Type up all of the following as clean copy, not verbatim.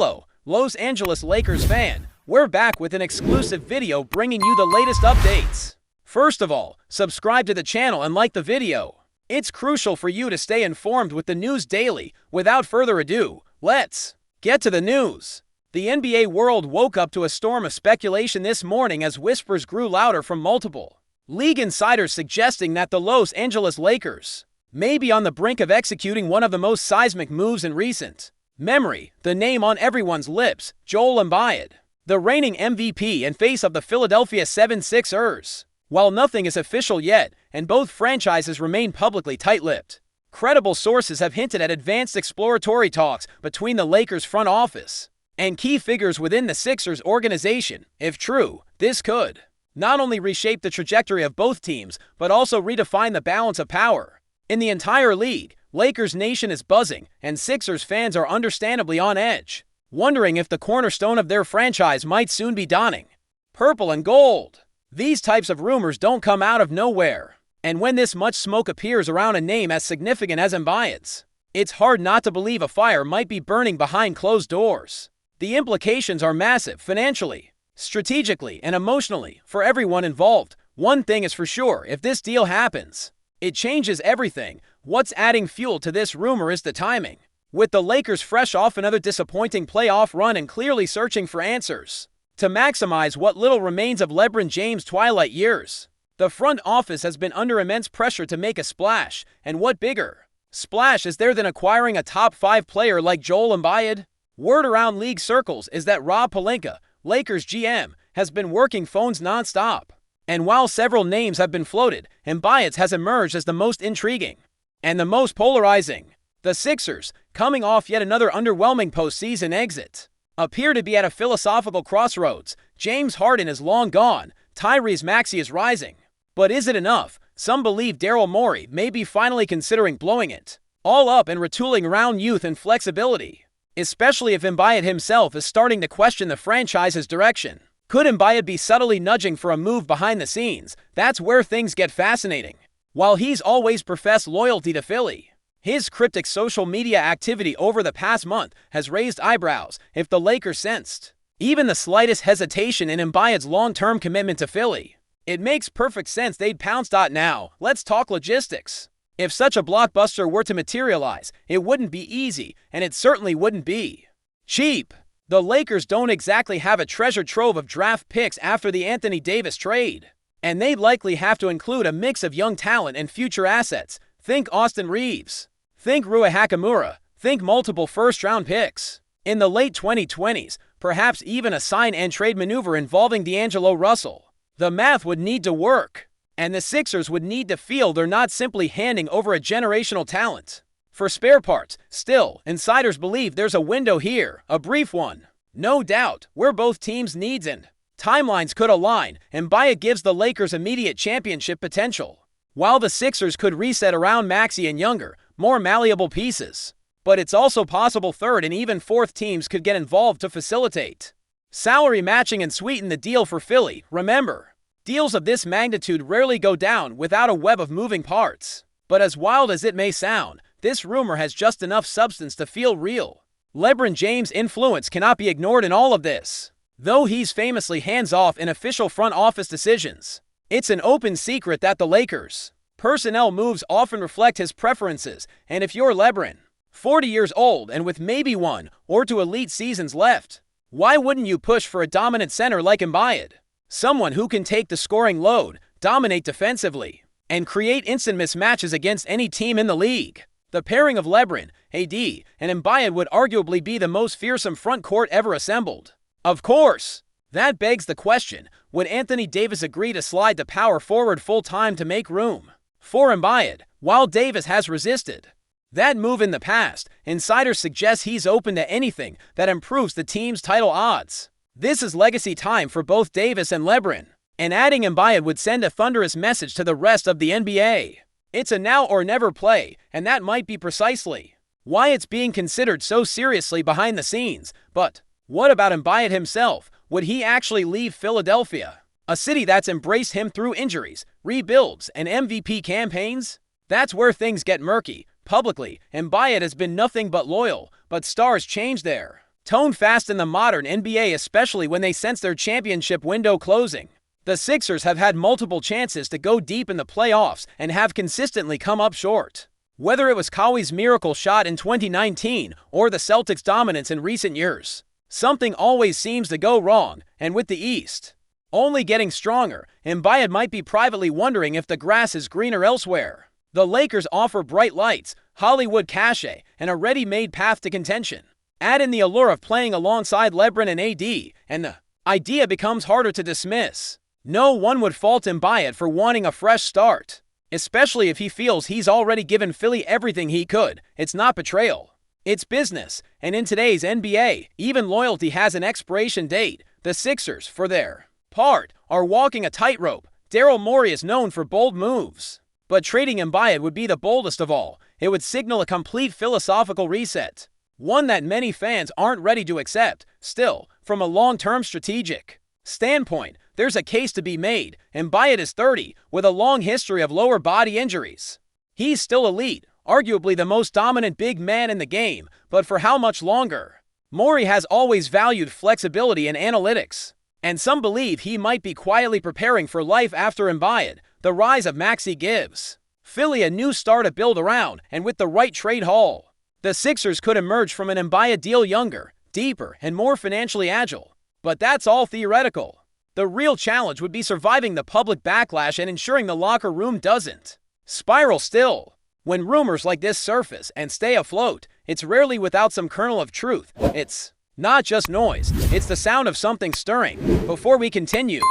Hello, Los Angeles Lakers fan. We're back with an exclusive video bringing you the latest updates. First of all, subscribe to the channel and like the video. It's crucial for you to stay informed with the news daily. Without further ado, let's get to the news. The NBA world woke up to a storm of speculation this morning as whispers grew louder from multiple league insiders suggesting that the Los Angeles Lakers may be on the brink of executing one of the most seismic moves in recent memory. The name on everyone's lips, Joel Embiid, the reigning MVP and face of the Philadelphia 76ers. While nothing is official yet, and both franchises remain publicly tight-lipped, credible sources have hinted at advanced exploratory talks between the Lakers front office and key figures within the Sixers organization. If true, this could not only reshape the trajectory of both teams, but also redefine the balance of power in the entire league. Lakers Nation is buzzing, and Sixers fans are understandably on edge, wondering if the cornerstone of their franchise might soon be donning purple and gold. These types of rumors don't come out of nowhere, and when this much smoke appears around a name as significant as Embiid's, it's hard not to believe a fire might be burning behind closed doors. The implications are massive financially, strategically, and emotionally for everyone involved. One thing is for sure: if this deal happens, it changes everything. What's adding fuel to this rumor is the timing. With the Lakers fresh off another disappointing playoff run and clearly searching for answers to maximize what little remains of LeBron James' twilight years, the front office has been under immense pressure to make a splash. And what bigger splash is there than acquiring a top 5 player like Joel Embiid? Word around league circles is that Rob Pelinka, Lakers GM, has been working phones non-stop. And while several names have been floated, Embiid's has emerged as the most intriguing and the most polarizing. The Sixers, coming off yet another underwhelming postseason exit, appear to be at a philosophical crossroads. James Harden is long gone, Tyrese Maxey is rising. But is it enough? Some believe Daryl Morey may be finally considering blowing it all up and retooling around youth and flexibility, especially if Embiid himself is starting to question the franchise's direction. Could Embiid be subtly nudging for a move behind the scenes? That's where things get fascinating. While he's always professed loyalty to Philly, his cryptic social media activity over the past month has raised eyebrows. If the Lakers sensed even the slightest hesitation in Embiid's long-term commitment to Philly, it makes perfect sense they'd pounce. Now, let's talk logistics. If such a blockbuster were to materialize, it wouldn't be easy, and it certainly wouldn't be cheap. The Lakers don't exactly have a treasure trove of draft picks after the Anthony Davis trade, and they'd likely have to include a mix of young talent and future assets. Think Austin Reeves, think Rui Hachimura, think multiple first-round picks in the late 2020s, perhaps even a sign-and-trade maneuver involving D'Angelo Russell. The math would need to work, and the Sixers would need to feel they're not simply handing over a generational talent for spare parts. Still, insiders believe there's a window here, a brief one, no doubt, where both teams' needs and timelines could align. Embiid gives the Lakers immediate championship potential, while the Sixers could reset around Maxey and younger, more malleable pieces. But it's also possible third and even fourth teams could get involved to facilitate salary matching and sweeten the deal for Philly. Remember, deals of this magnitude rarely go down without a web of moving parts. But as wild as it may sound, this rumor has just enough substance to feel real. LeBron James' influence cannot be ignored in all of this. Though he's famously hands-off in official front office decisions, it's an open secret that the Lakers' personnel moves often reflect his preferences. And if you're LeBron, 40 years old and with maybe 1 or 2 elite seasons left, why wouldn't you push for a dominant center like Embiid? Someone who can take the scoring load, dominate defensively, and create instant mismatches against any team in the league. The pairing of LeBron, AD, and Embiid would arguably be the most fearsome front court ever assembled. Of course, that begs the question: would Anthony Davis agree to slide to power forward full-time to make room for Embiid? While Davis has resisted that move in the past, insiders suggest he's open to anything that improves the team's title odds. This is legacy time for both Davis and LeBron, and adding Embiid would send a thunderous message to the rest of the NBA. It's a now or never play, and that might be precisely why it's being considered so seriously behind the scenes. But what about Embiid himself? Would he actually leave Philadelphia, a city that's embraced him through injuries, rebuilds, and MVP campaigns? That's where things get murky. Publicly, Embiid has been nothing but loyal, but stars change there. Tone fast in the modern NBA, especially when they sense their championship window closing. The Sixers have had multiple chances to go deep in the playoffs and have consistently come up short. Whether it was Kawhi's miracle shot in 2019 or the Celtics' dominance in recent years, something always seems to go wrong, and with the East only getting stronger, Embiid might be privately wondering if the grass is greener elsewhere. The Lakers offer bright lights, Hollywood cachet, and a ready-made path to contention. Add in the allure of playing alongside LeBron and AD, and the idea becomes harder to dismiss. No one would fault Embiid for wanting a fresh start, especially if he feels he's already given Philly everything he could. It's not betrayal. It's business, and in today's NBA, even loyalty has an expiration date. The Sixers, for their part, are walking a tightrope. Daryl Morey is known for bold moves, but trading Embiid would be the boldest of all. It would signal a complete philosophical reset, one that many fans aren't ready to accept. Still, from a long-term strategic standpoint, there's a case to be made. Embiid is 30, with a long history of lower body injuries. He's still elite, arguably the most dominant big man in the game, but for how much longer? Morey has always valued flexibility and analytics, and some believe he might be quietly preparing for life after Embiid. The rise of Maxey gives Philly a new star to build around, and with the right trade haul, the Sixers could emerge from an Embiid deal younger, deeper, and more financially agile. But that's all theoretical. The real challenge would be surviving the public backlash and ensuring the locker room doesn't spiral still. When rumors like this surface and stay afloat, it's rarely without some kernel of truth. It's not just noise, it's the sound of something stirring. Before we continue,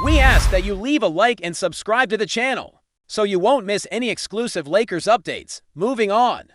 we ask that you leave a like and subscribe to the channel, so you won't miss any exclusive Lakers updates. Moving on.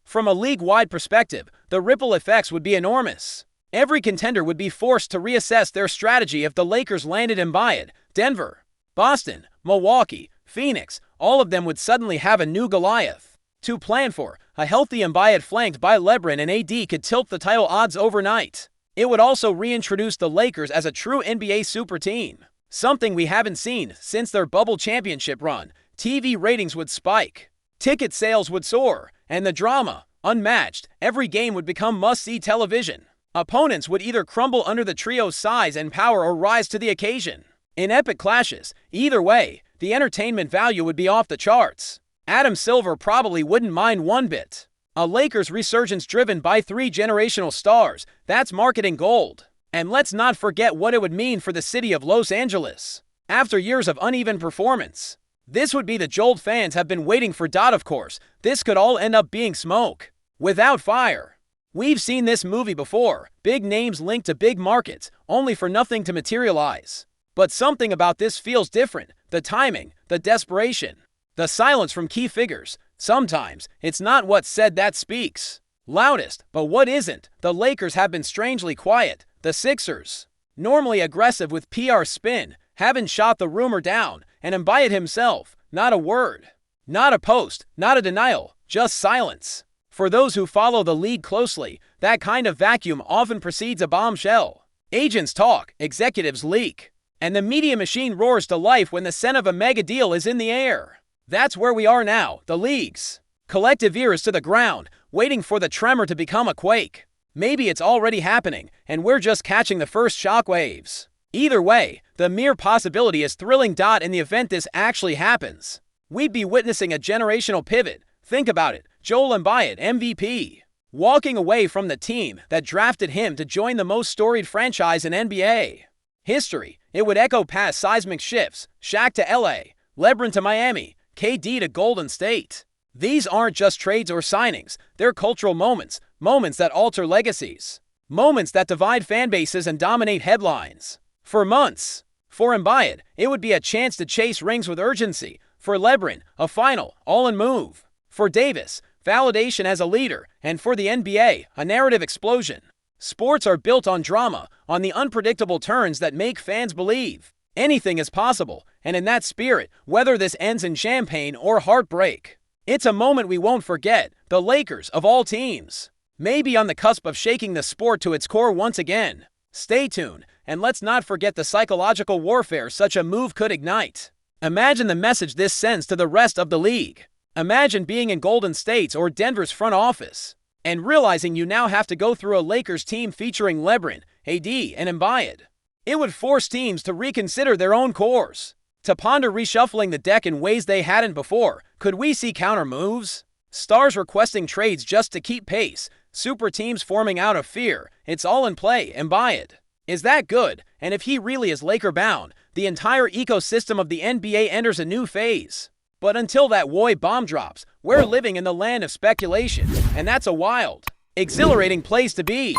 From a league-wide perspective, the ripple effects would be enormous. Every contender would be forced to reassess their strategy if the Lakers landed Embiid. Denver, Boston, Milwaukee, Phoenix, all of them would suddenly have a new Goliath to plan for. A healthy Embiid flanked by LeBron and AD could tilt the title odds overnight. It would also reintroduce the Lakers as a true NBA super team, something we haven't seen since their bubble championship run. TV ratings would spike, ticket sales would soar, and the drama, unmatched. Every game would become must-see television. Opponents would either crumble under the trio's size and power or rise to the occasion in epic clashes. Either way, the entertainment value would be off the charts. Adam Silver probably wouldn't mind one bit. A Lakers resurgence driven by 3 generational stars, that's marketing gold. And let's not forget what it would mean for the city of Los Angeles. After years of uneven performance, this would be the jolt fans have been waiting for. Of course, this could all end up being smoke without fire. We've seen this movie before. Big names linked to big markets, only for nothing to materialize. But something about this feels different. The timing, the desperation, the silence from key figures. Sometimes, it's not what's said that speaks loudest, but what isn't. The Lakers have been strangely quiet. The Sixers, normally aggressive with PR spin, haven't shot the rumor down. And Embiid himself, not a word, not a post, not a denial, just silence. For those who follow the league closely, that kind of vacuum often precedes a bombshell. Agents talk, executives leak, and the media machine roars to life when the scent of a mega deal is in the air. That's where we are now. The league's collective ear is to the ground, waiting for the tremor to become a quake. Maybe it's already happening, and we're just catching the first shockwaves. Either way, the mere possibility is thrilling. In the event this actually happens, we'd be witnessing a generational pivot. Think about it. Joel Embiid, MVP, walking away from the team that drafted him to join the most storied franchise in NBA history. It would echo past seismic shifts. Shaq to LA, LeBron to Miami, KD to Golden State. These aren't just trades or signings. They're cultural moments, moments that alter legacies, moments that divide fan bases and dominate headlines. For months, for Embiid, it would be a chance to chase rings with urgency. For LeBron, a final, all-in move. For Davis, validation as a leader. And for the NBA, a narrative explosion. Sports are built on drama, on the unpredictable turns that make fans believe anything is possible. And in that spirit, whether this ends in champagne or heartbreak, it's a moment we won't forget. The Lakers, of all teams, may be on the cusp of shaking the sport to its core once again. Stay tuned, and let's not forget the psychological warfare such a move could ignite. Imagine the message this sends to the rest of the league. Imagine being in Golden State's or Denver's front office, and realizing you now have to go through a Lakers team featuring LeBron, AD, and Embiid. It would force teams to reconsider their own cores, to ponder reshuffling the deck in ways they hadn't before. Could we see counter moves? Stars requesting trades just to keep pace, super teams forming out of fear. It's all in play, Embiid. Is that good? And if he really is Laker-bound, the entire ecosystem of the NBA enters a new phase. But until that Woy bomb drops, we're living in the land of speculation, and that's a wild, exhilarating place to be.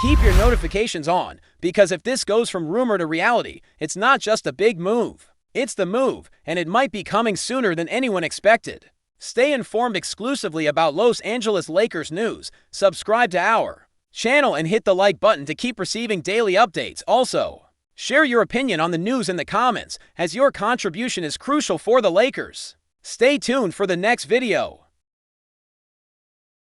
Keep your notifications on, because if this goes from rumor to reality, it's not just a big move. It's the move, and it might be coming sooner than anyone expected. Stay informed exclusively about Los Angeles Lakers news. Subscribe to our channel and hit the like button to keep receiving daily updates. Also, share your opinion on the news in the comments, as your contribution is crucial for the Lakers. Stay tuned for the next video.